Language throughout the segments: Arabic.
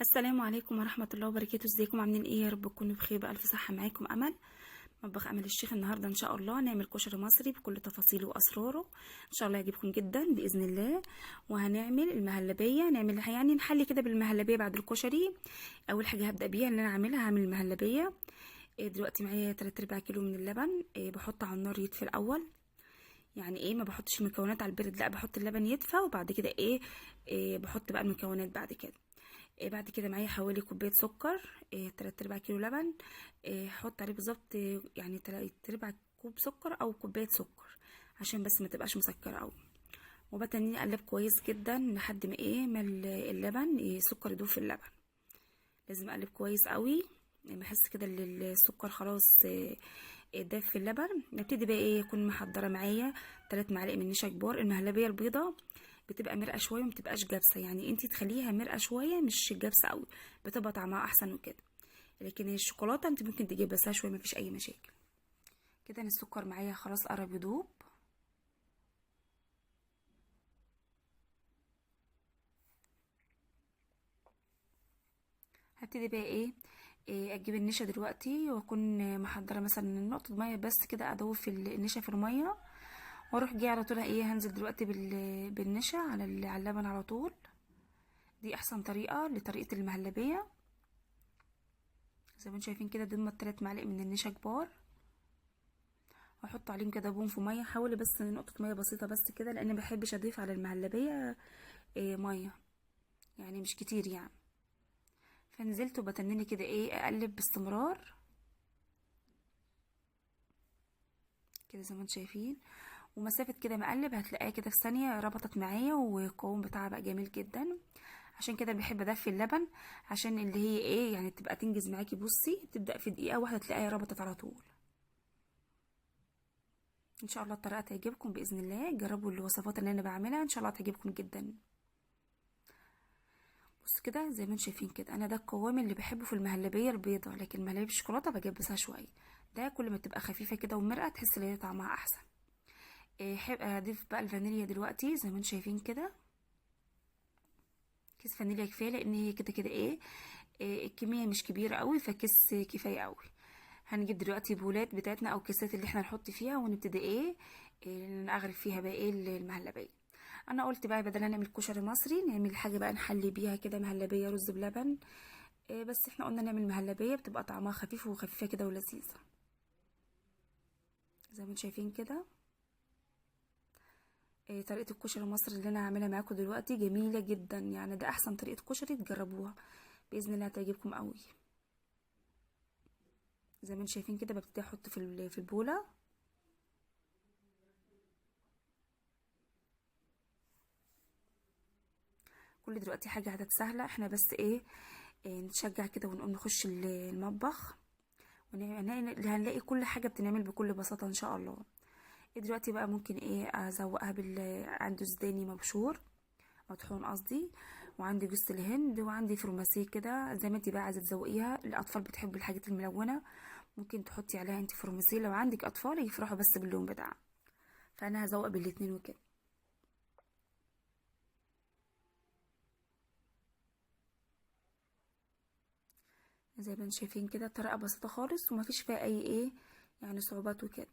السلام عليكم ورحمة الله وبركاته. ازيكم عاملين ايه؟ يا رب تكونوا بخير بألف صحة. معاكم أمل، مطبخ أمل الشيخ. النهاردة إن شاء الله نعمل كشري مصري بكل تفاصيله وأسراره، إن شاء الله يعجبكم جدا بإذن الله. وهنعمل المهلبية، نعمل يعني نحلي كده بالمهلبية بعد الكشري. أول حاجة هبدأ بيها اللي أنا عاملها، هعمل المهلبية. دلوقتي معايا 3/4 كيلو من اللبن. بحط على النار يدفي الأول. يعني ايه، ما بحطش المكونات على البرد، لا بحط اللبن يدفى وبعد كده بحط بقى المكونات بعد كده. بعد كده معايا حوالي كوبايه سكر. 3/4 كيلو لبن. هحط عليه بالظبط يعني 3/4 كوب سكر او كوبايه سكر، عشان بس ما تبقاش مسكره قوي. وبتنيني اقلب كويس جدا لحد ما اللبن السكر يدوب في اللبن. لازم اقلب كويس قوي. بحس كده ان السكر خلاص داب في اللبن. نبتدي بقى اكون محضره معايا 3 معالق من نشا كبار. المهلبيه البيضه بتبقى مرقه شويه، ما بتبقاش جابسه، يعني انتي تخليها مرقه شويه مش جابسه قوي، بتبقى طعمها احسن وكده. لكن الشوكولاته انت ممكن تجيبها شويه، مفيش اي مشاكل. كده ان السكر معايا خلاص قرب يدوب. هبتدي بقى اجيب النشا دلوقتي، واكون محضره مثلا نقطه ميه بس كده، ادوب في النشا في الميه، واروح جايه على طول. هنزل دلوقتي بالنشا على على اللبن على طول. دي احسن طريقه لطريقه المهلبيه. زي ما انتم شايفين كده، دول 3 معالق من النشا كبار. واحط عليهم كده بون في ميه، حاولي بس نقطه ميه بسيطه بس كده، لان ما بحبش اضيف على المهلبيه ميه، يعني مش كتير يعني. فنزلت وبتنني كده اقلب باستمرار كده زي ما انتم شايفين. ومسافه كده ما اقلب هتلاقيها كده في ثانيه ربطت معايا، والقوام بتاعها بقى جميل جدا. عشان كده بحب ادفي اللبن، عشان اللي هي يعني تبقى تنجز معاكي. بصي، تبدا في دقيقه واحده تلاقيها ربطت على طول. ان شاء الله الطريقه تعجبكم باذن الله. جربوا الوصفات اللي انا بعملها، ان شاء الله تعجبكم جدا. بص كده زي ما انتم شايفين كده، انا ده القوام اللي بحبه في المهلبيه البيضه. لكن المهلبيه بالشوكولاته بجبسها شويه. ده كل ما تبقى خفيفه كده ومرقه تحس ان هي طعمها احسن. هضيف بقى الفانيليا دلوقتي زي ما انتم شايفين كده. كيس فانيليا كفايه، لان هي كده كده الكميه مش كبيره قوي، فكيس كفايه قوي. هنجيب دلوقتي بولات بتاعتنا او كيسات اللي احنا نحط فيها، ونبتدي نغرف فيها بقى المهلبيه. انا قلت بقى بدل نعمل كشري مصري، نعمل حاجه بقى نحلي بيها كده، مهلبيه رز بلبن. بس احنا قلنا نعمل مهلبيه بتبقى طعمها خفيف وخفيفه كده ولذيذه. زي ما انتم شايفين كده. طريقه الكشري المصري اللي انا هعملها معاكم دلوقتي جميله جدا، يعني ده احسن طريقه كشري تجربوها باذن الله، هتعجبكم قوي. زي ما انتم شايفين كده، ببتدي احط في البوله. كل دلوقتي حاجه عادات سهله، احنا بس نتشجع كده ونقوم نخش المطبخ، هنلاقي كل حاجه بتنعمل بكل بساطه ان شاء الله. دلوقتي بقى ممكن ازوقها عنده زداني مبشور، مطحون قصدي، وعندي جوز الهند، وعندي فرماسيه كده. زي ما انت بقى عايزه تزوقيها، الاطفال بتحب الحاجات الملونه، ممكن تحطي عليها انت فرماسيه لو عندك اطفال يفرحوا بس باللون بتاعها. فانا هزوق بالاتنين وكده. زي ما انتم شايفين كده، طريقه بسيطه خالص ومفيش فيها اي يعني صعوبات وكده.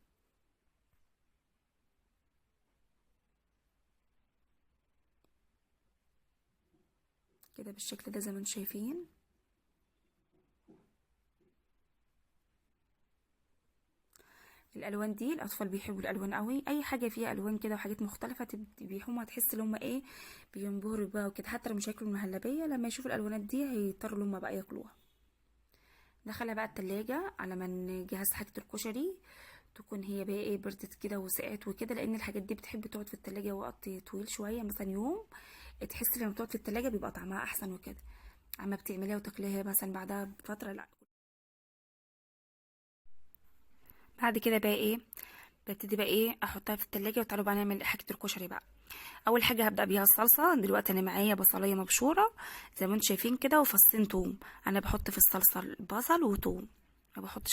كده بالشكل ده زي ما انتم شايفين. الالوان دي الاطفال بيحبوا الالوان قوي، اي حاجه فيها الوان كده وحاجات مختلفه بيحبوا، هتحس ان هم بينبهروا بقى وكده. حتى لو مش هياكلوا المهلبيه، لما يشوفوا الالوانات دي هيضطروا ان هم بقى ياكلوها. دخلها بقى التلاجة على ما نجهز حاجه الكشري، تكون هي بقى بردت كده وسقعت وكده، لان الحاجات دي بتحب تقعد في التلاجة وقت طويل شويه، مثلا يوم. تحس لما بتقعد في التلاجة بيبقى طعمها احسن وكده، اما بتعمليها وتاكليها مثلا بعدها بفتره لا. بعد كده بقى ببتدي بقى احطها في التلاجة. وتعالوا بقى نعمل حاجه الكشري بقى. اول حاجه هبدا بيها الصلصه. دلوقتي انا معايا بصلايه مبشوره زي ما انتم شايفين كده، وفصين توم. انا بحط في الصلصه البصل وتوم. ما بحطش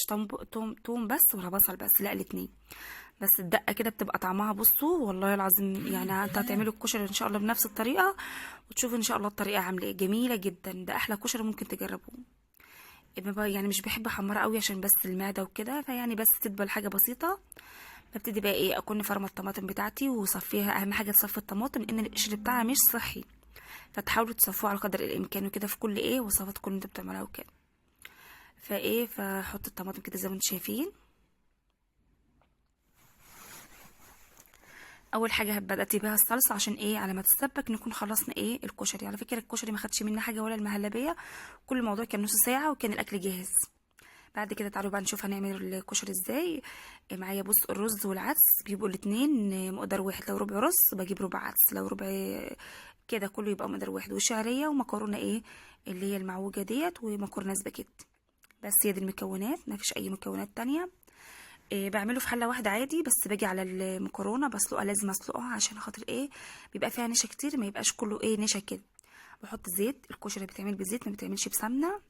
توم بس ولا بصل بس، لا الاتنين. بس الدقه كده بتبقى طعمها، بصوا والله العظيم يعني انت هتعملوا الكشري ان شاء الله بنفس الطريقه وتشوفوا ان شاء الله الطريقه عامله ايه، جميله جدا. ده احلى كشري ممكن تجربوه. يعني مش بحب احمرها قوي عشان بس المعده وكده، فيعني بس تدبل حاجه بسيطه. ببتدي بقى ايه، اكون فرمه الطماطم بتاعتي وصفيها. اهم حاجه تصفي الطماطم لان القشر بتاعها مش صحي، فتحاولوا تصفوه على قدر الامكان وكده في كل ايه وصفات كل اللي انتوا بتعملوها وكده. فحط الطماطم كده زي ما انتم شايفين. اول حاجه بدات بيها الصلصه عشان ايه، على ما تتسبك نكون خلصنا ايه الكشري. على فكره الكشري ما خدش مني حاجه ولا المهلبيه، كل الموضوع كان نص ساعه وكان الاكل جاهز. بعد كده تعالوا بقى نشوف هنعمل الكشري ازاي. معايا بص الرز والعدس بيبقوا الاتنين مقدار واحد، لو ربع رز بجيب ربع عدس، لو ربع كده كله يبقى مقدار واحد. وشعريه ومكرونه ايه اللي هي المعوجه ديت، ومكرونه سباكيتي. بس هي دي المكونات، ما فيش اي مكونات تانية. بعمله في حله واحده عادي، بس باجي على المكرونه بسلقها، لازم اسلقها عشان خاطر ايه بيبقى فيها نشا كتير، ما يبقاش كله ايه نشا كده. بحط زيت، الكشري بيتعمل بزيت ما بيتعملش بسمنه.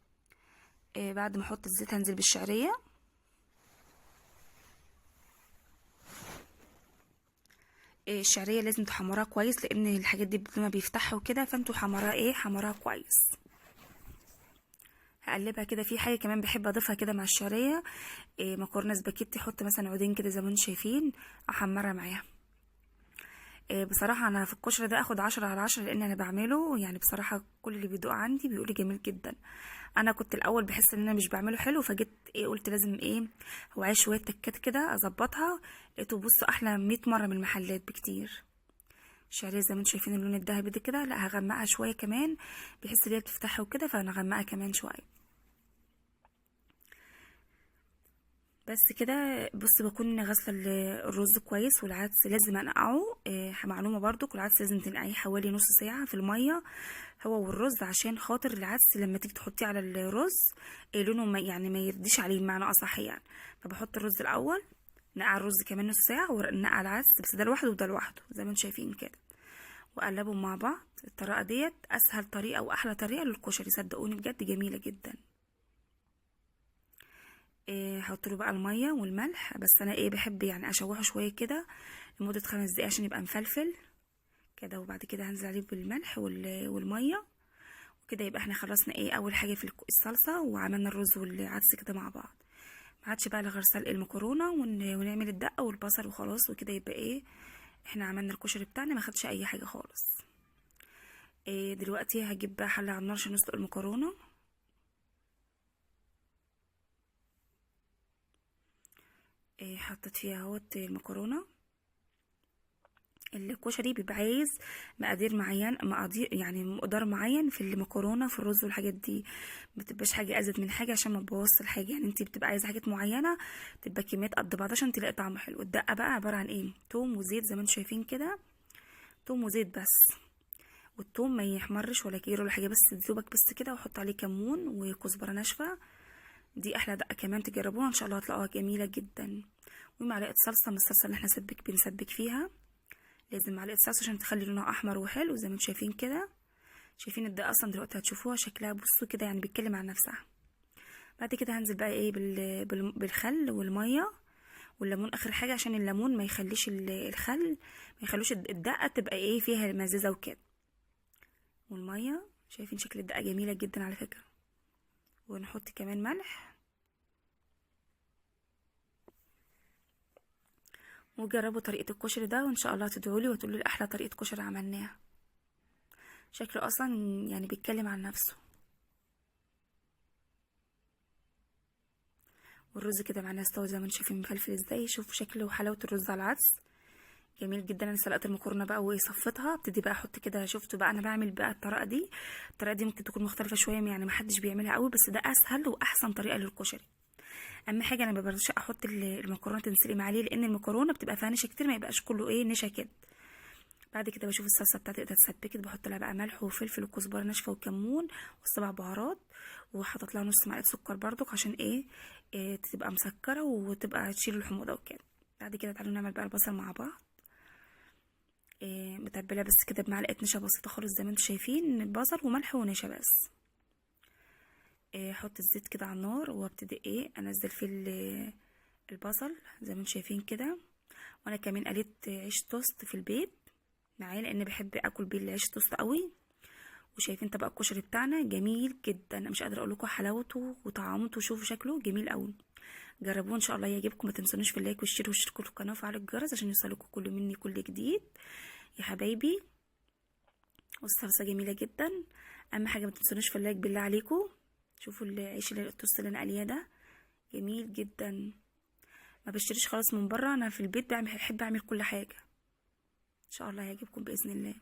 بعد ما احط الزيت هنزل بالشعريه. الشعريه لازم تحمرها كويس لان الحاجات دي لما بيفتحها وكده، فانتوا حمراها ايه، حمراها كويس. هقلبها كده. في حاجه كمان بحب اضيفها كده مع الشعريه، مكرونه سباكيتي، احط مثلا عودين كده زي ما انتم شايفين احمرها معاها. بصراحه انا في الكشري ده اخد 10/10 لان انا بعمله يعني بصراحه كل اللي بيدوق عندي بيقولي جميل جدا. انا كنت الاول بحس ان انا مش بعمله حلو، فجيت ايه قلت لازم ايه هو عايز شويه تكات كده اظبطها. لقيته بصوا احلى 100 مره من المحلات بكتير. الشعريه زي ما انتم شايفين اللون الذهبي ده كده، لا هغمقها شويه كمان بحيث ان هي بتفتحها وكده، فانا هغمقها كمان شويه. بس كده بص بكون غاسله الرز كويس، والعدس لازم انقعه. معلومه برضو العدس لازم تنقعيه حوالي نص ساعه في الميه هو والرز، عشان خاطر العدس لما تيجي تحطيه على الرز لونه ما يعني ما يرديش عليه بمعنى اصح يعني. فبحط الرز الاول، نقع الرز كمان نص ساعه ونقع العدس، بس ده لوحده وده لوحده زي ما انتم شايفين كده، واقلبهم مع بعض. الطريقه ديت اسهل طريقه واحلى طريقه للكشري، صدقوني بجد جميله جدا. هحط له بقى الميه والملح، بس انا ايه بحب يعني اشوحه شويه كده لمده 5 دقايق عشان يبقى مفلفل كده. وبعد كده هنزل عليه بالملح والميه وكده. يبقى احنا خلصنا ايه اول حاجه في الصلصه، وعملنا الرز والعدس كده مع بعض. ما عادش بقى غير سلق المكرونه ونعمل الدقه والبصل وخلاص، وكده يبقى ايه احنا عملنا الكشري بتاعنا، ما خدش اي حاجه خالص. دلوقتي هجيب بقى حله على النار عشان نسلق المكرونه. حطيت فيها اهوت المكرونه. الكشري بيبقى عايز مقادير يعني مقدار معين في المكرونه في الرز والحاجات دي، ما تبقاش حاجه ازيد من حاجه عشان ما تبوظش الحاجه. يعني انت بتبقى عايزه حاجات معينه تبقى كميات قد بعض عشان تلاقي طعمه حلو. الدقه بقى عباره عن ايه، توم وزيت زي ما انتم شايفين كده، توم وزيت بس. والثوم ما يحمرش ولا كيرو ولا حاجه، بس دوبك بس كده، واحط عليه كمون وكزبره ناشفه. دي احلى دقه كمان تجربوها ان شاء الله هتلاقوها جميله جدا. ومعلقه صلصه من الصلصه اللي احنا بنسبك فيها، لازم معلقه صلصه عشان تخلي لونها احمر وحلو زي ما انتم شايفين كده. شايفين الدقه اصلا دلوقتي هتشوفوها شكلها بصوا كده يعني بيتكلم عن نفسها. بعد كده هنزل بقى ايه بالخل والميه والليمون اخر حاجه، عشان الليمون ما يخليش الخل ما يخلوش الدقه تبقى ايه فيها مزازه وكده. والميه شايفين شكل الدقه جميله جدا على فكره. ونحط كمان ملح. وجربوا طريقه الكشري ده وان شاء الله تدعولي وتقولوا لي احلى طريقه كشري عملناها. شكله اصلا يعني بيتكلم عن نفسه. والرز كده معانا استوى زي ما انتم شايفين مفلفل ازاي. شوفوا شكله وحلاوه الرز على العدس جميل جدا. انا سلقت المكرونه بقى وصفيتها، ابتدي بقى احط كده. شفتوا بقى انا بعمل بقى الطريقه دي ممكن تكون مختلفه شويه يعني ما حدش بيعملها قوي، بس ده اسهل واحسن طريقه للكشري. اهم حاجه انا ما برضاش احط المكرونه تنسلق مع عليه، لان المكرونه بتبقى فيها نشا كتير، ما يبقاش كله ايه نشا كده. بعد كده بشوف الصلصه بتاعتي اتسبكت، بحط لها بقى ملح وفلفل وكزبره ناشفه وكمون وسبع بهارات، وحطت لها نص معلقه سكر برضك عشان إيه تبقى مسكره وتبقى تشيل الحموضه وكده. بعد كده تعالوا نعمل بقى البصل مع بعض. متبله بس كده بمعلقه نشا بسيطه خالص زي ما انتم شايفين، بصل وملح ونشا بس. احط الزيت كده على النار وابتدي انزل فيه البصل زي ما انتم شايفين كده. وانا كمان قليت عيش توست في البيت معايا لان بحب اكل بيه العيش توست قوي. وشايفين طبق الكشري بتاعنا جميل جدا، انا مش قادره اقول لكم حلاوته وطعامته، شوفوا شكله جميل قوي. جربوه ان شاء الله يعجبكم. ما تنسونوش في اللايك والشير واشتركوا في القناه وفعلوا الجرس عشان يوصلكم كل مني كل جديد يا حبايبي. والصلصه جميله جدا. اهم حاجه ما تنسونوش في اللايك بالله عليكم. شوفوا العيش التوست اللي انا قليه ده جميل جدا. ما بشتريش خالص من بره، انا في البيت بحب اعمل كل حاجه. ان شاء الله هيعجبكم باذن الله.